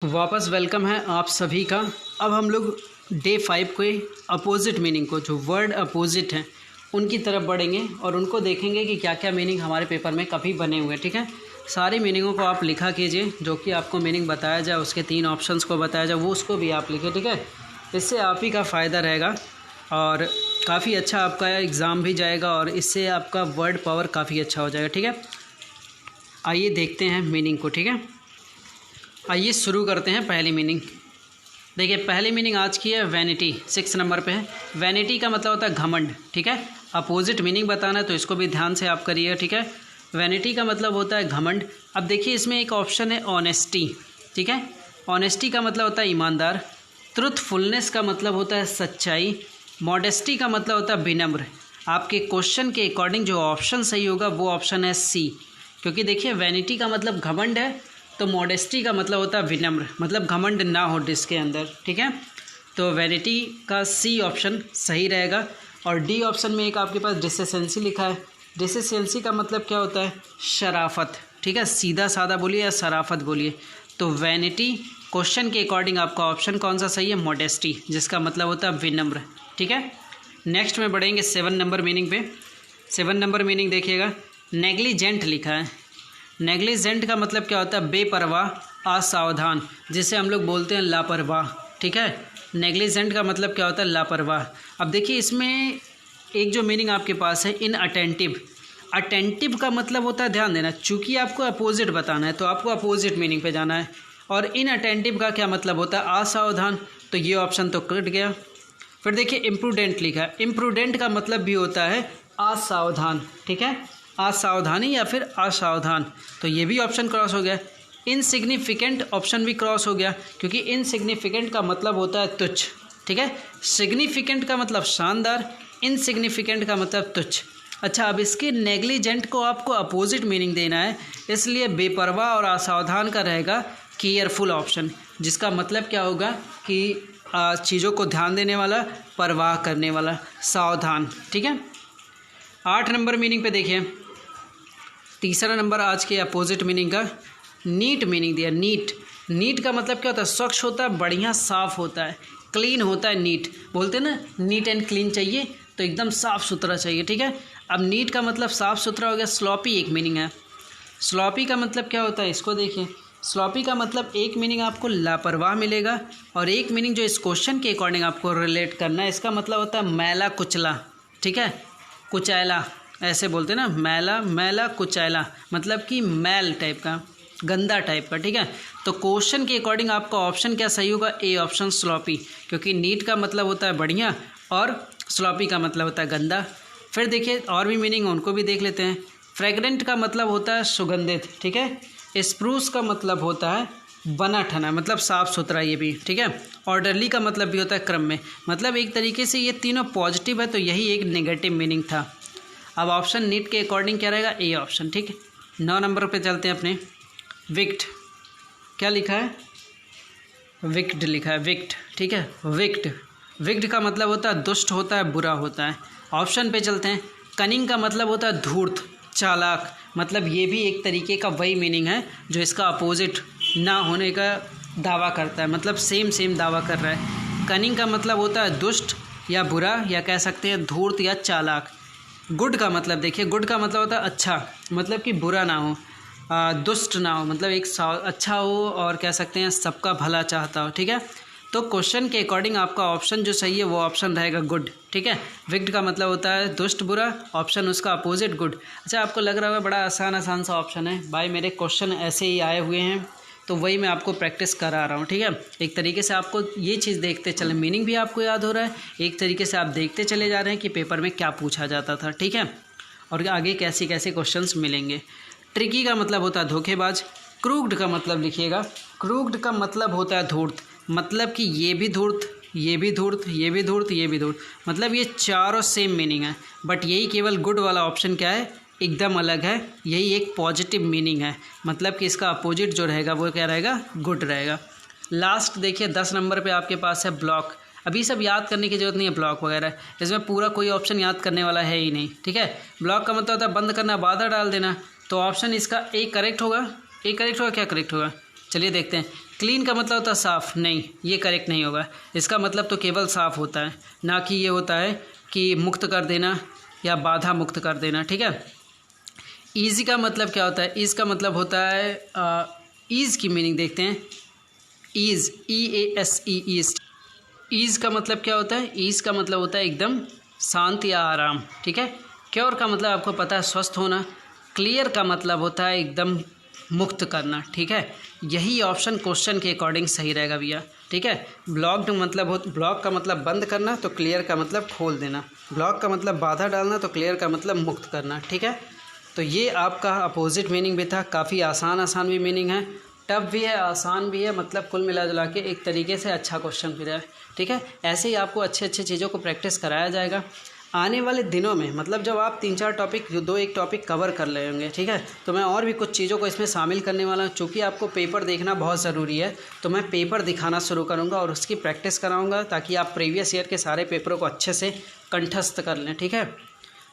वापस वेलकम है आप सभी का। अब हम लोग डे 5 के अपोजिट मीनिंग को, जो वर्ड अपोजिट हैं, उनकी तरफ बढ़ेंगे और उनको देखेंगे कि क्या क्या मीनिंग हमारे पेपर में कभी बने हुए हैं। ठीक है, सारी मीनिंगों को आप लिखा कीजिए, जो कि आपको मीनिंग बताया जाए, उसके 3 ऑप्शंस को बताया जाए, वो उसको भी आप लिखिए। ठीक है, इससे आप ही का फ़ायदा रहेगा और काफ़ी अच्छा आपका एग्ज़ाम भी जाएगा और इससे आपका वर्ड पावर काफ़ी अच्छा हो जाएगा। ठीक है, आइए देखते हैं मीनिंग को। ठीक है, आइए शुरू करते हैं पहली मीनिंग। देखिए, पहली मीनिंग आज की है वैनिटी, 6 नंबर पे है। वैनिटी का मतलब होता है घमंड। ठीक है, अपोजिट मीनिंग बताना है तो इसको भी ध्यान से आप करिए। ठीक है, वैनिटी का मतलब होता है घमंड। अब देखिए, इसमें एक ऑप्शन है ऑनेस्टी। ठीक है, ऑनेस्टी का मतलब होता है ईमानदार। ट्रुथफुलनेस का मतलब होता है सच्चाई। मॉडेस्टी का मतलब होता है विनम्र। आपके क्वेश्चन के अकॉर्डिंग जो ऑप्शन सही होगा वो ऑप्शन है सी, क्योंकि देखिए वैनिटी का मतलब घमंड है, तो मॉडेस्टी का मतलब होता है विनम्र, मतलब घमंड ना हो जिसके अंदर। ठीक है, तो वैनिटी का सी ऑप्शन सही रहेगा। और डी ऑप्शन में एक आपके पास डिसेंसी लिखा है। डिसेंसी का मतलब क्या होता है? शराफत। ठीक है, सीधा साधा बोलिए या शराफत बोलिए। तो वैनिटी क्वेश्चन के अकॉर्डिंग आपका ऑप्शन कौन सा सही है? मॉडेस्टी, जिसका मतलब होता है विनम्र। ठीक है, नेक्स्ट में बढ़ेंगे 7 नंबर मीनिंग पे। 7 नंबर मीनिंग देखिएगा, नेग्लिजेंट लिखा है। नेग्लिजेंट का मतलब क्या होता है? बेपरवाह, असावधान, जिसे हम लोग बोलते हैं लापरवाह। ठीक है, नेग्लिजेंट का मतलब क्या होता है? लापरवाह। अब देखिए, इसमें एक जो मीनिंग आपके पास है इनअटेंटिव। अटेंटिव का मतलब होता है ध्यान देना, चूँकि आपको अपोजिट बताना है तो आपको अपोजिट मीनिंग पे जाना है। और इनअटेंटिव का क्या मतलब होता है? असावधान, तो ये ऑप्शन तो कट गया। फिर देखिए, इम्प्रूडेंट लिखा है। इम्प्रूडेंट का मतलब भी होता है असावधान। ठीक है, असावधानी या फिर असावधान, तो ये भी ऑप्शन क्रॉस हो गया। इनसिग्निफिकेंट ऑप्शन भी क्रॉस हो गया, क्योंकि इनसिग्निफिकेंट का मतलब होता है तुच्छ। ठीक है, सिग्निफिकेंट का मतलब शानदार, इनसिग्निफिकेंट का मतलब तुच्छ। अच्छा, अब इसके नेग्लिजेंट को आपको अपोजिट मीनिंग देना है, इसलिए बेपरवाह और असावधान का रहेगा केयरफुल ऑप्शन, जिसका मतलब क्या होगा कि चीज़ों को ध्यान देने वाला, परवाह करने वाला, सावधान। ठीक है, 8 नंबर मीनिंग पे देखिए, तीसरा नंबर आज के अपोजिट मीनिंग का नीट मीनिंग दिया। नीट, नीट का मतलब क्या होता है? स्वच्छ होता है, बढ़िया साफ़ होता है, क्लीन होता है। नीट बोलते हैं ना, नीट एंड क्लीन चाहिए तो एकदम साफ़ सुथरा चाहिए। ठीक है, अब नीट का मतलब साफ़ सुथरा हो गया। स्लॉपी एक मीनिंग है। स्लॉपी का मतलब क्या होता है? इसको देखिए, स्लॉपी का मतलब एक मीनिंग आपको लापरवाह मिलेगा और एक मीनिंग जो इस क्वेश्चन के अकॉर्डिंग आपको रिलेट करना है, इसका मतलब होता है मैला कुचला। ठीक है, कुचैला ऐसे बोलते हैं ना, मैला मैला कुचैला, मतलब कि मैल टाइप का, गंदा टाइप का। ठीक है, तो क्वेश्चन के अकॉर्डिंग आपका ऑप्शन क्या सही होगा? ए ऑप्शन, स्लॉपी, क्योंकि नीट का मतलब होता है बढ़िया और स्लॉपी का मतलब होता है गंदा। फिर देखिए, और भी मीनिंग उनको भी देख लेते हैं। फ्रेगरेंट का मतलब होता है सुगंधित। ठीक है, स्प्रूस का मतलब होता है बना ठना, मतलब साफ़ सुथरा, ये भी। ठीक है, ऑर्डरली का मतलब भी होता है क्रम में, मतलब एक तरीके से ये तीनों पॉजिटिव है, तो यही एक नेगेटिव मीनिंग था। अब ऑप्शन नीट के अकॉर्डिंग क्या रहेगा? A option. ठीक है, 9 नंबर पे चलते हैं अपने। विक्ट, क्या लिखा है? विक्ट लिखा है, विक्ट। ठीक है, विक्ट, विक्ट का मतलब होता है दुष्ट होता है, बुरा होता है। ऑप्शन पे चलते हैं। कनिंग का मतलब होता है धूर्त, चालाक, मतलब ये भी एक तरीके का वही मीनिंग है जो इसका अपोजिट ना होने का दावा करता है, मतलब सेम दावा कर रहा है। कनिंग का मतलब होता है दुष्ट या बुरा, या कह सकते हैं धूर्त या चालाक। गुड का मतलब देखिए, गुड का मतलब होता है अच्छा, मतलब कि बुरा ना हो, दुष्ट ना हो, मतलब एक अच्छा हो, और कह सकते हैं सबका भला चाहता हो। ठीक है, तो क्वेश्चन के अकॉर्डिंग आपका ऑप्शन जो सही है वो ऑप्शन रहेगा गुड। ठीक है, विक्ट का मतलब होता है दुष्ट बुरा, ऑप्शन उसका अपोजिट गुड। अच्छा, आपको लग रहा होगा बड़ा आसान सा ऑप्शन है। भाई, मेरे क्वेश्चन ऐसे ही आए हुए हैं, तो वही मैं आपको प्रैक्टिस करा रहा हूँ। ठीक है, एक तरीके से आपको ये चीज़ देखते चले, मीनिंग भी आपको याद हो रहा है, एक तरीके से आप देखते चले जा रहे हैं कि पेपर में क्या पूछा जाता था। ठीक है, और आगे कैसे कैसे क्वेश्चंस मिलेंगे। ट्रिकी का मतलब होता है धोखेबाज। क्रूक्ड का मतलब लिखिएगा, क्रूक्ड का मतलब होता है धूर्त, मतलब कि ये भी धूर्त, ये भी धूर्त, ये भी धूर्त, ये भी धूर्त, मतलब ये चारों सेम मीनिंग है। बट यही केवल गुड वाला ऑप्शन क्या है? एकदम अलग है, यही एक पॉजिटिव मीनिंग है, मतलब कि इसका अपोजिट जो रहेगा वो क्या रहेगा? गुड रहेगा। लास्ट देखिए, 10 नंबर पे आपके पास है ब्लॉक। अभी सब याद करने की जरूरत नहीं है, ब्लॉक वगैरह, इसमें पूरा कोई ऑप्शन याद करने वाला है ही नहीं। ठीक है, ब्लॉक का मतलब होता है बंद करना, बाधा डाल देना, तो ऑप्शन इसका ए करेक्ट होगा। ए करेक्ट होगा, क्या करेक्ट होगा? चलिए देखते हैं। क्लीन का मतलब होता है साफ़, नहीं ये करेक्ट नहीं होगा। इसका मतलब तो केवल साफ़ होता है, ना कि ये होता है कि मुक्त कर देना या बाधा मुक्त कर देना, ठीक है। ईज़ी का मतलब क्या होता है? ईज़ का मतलब होता है ईज़ की मीनिंग देखते हैं। Ease, EASE, ease. ईज़ का मतलब क्या होता है? ईज़ का मतलब होता है एकदम शांत या आराम, ठीक है। क्योर का मतलब आपको पता है स्वस्थ होना। क्लियर का मतलब होता है एकदम मुक्त करना, ठीक है। यही ऑप्शन क्वेश्चन के अकॉर्डिंग सही रहेगा भैया, ठीक है। ब्लॉक्ड मतलब ब्लॉक का मतलब बंद करना, तो क्लियर का मतलब खोल देना। ब्लॉक का मतलब बाधा डालना, तो क्लियर का मतलब मुक्त करना, ठीक है। तो ये आपका अपोजिट मीनिंग भी था। काफ़ी आसान भी मीनिंग है, टफ भी है, आसान भी है, मतलब कुल मिला जुला के एक तरीके से अच्छा क्वेश्चन भी है, ठीक है। ऐसे ही आपको अच्छे चीज़ों को प्रैक्टिस कराया जाएगा आने वाले दिनों में। मतलब जब आप 3-4 टॉपिक, दो एक टॉपिक कवर कर लेंगे, ठीक है, तो मैं और भी कुछ चीज़ों को इसमें शामिल करने वाला हूँ। चूँकि आपको पेपर देखना बहुत ज़रूरी है, तो मैं पेपर दिखाना शुरू करूँगा और उसकी प्रैक्टिस कराऊँगा, ताकि आप प्रीवियस ईयर के सारे पेपरों को अच्छे से कंठस्थ कर लें, ठीक है।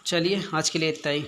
चलिए आज के लिए इतना ही।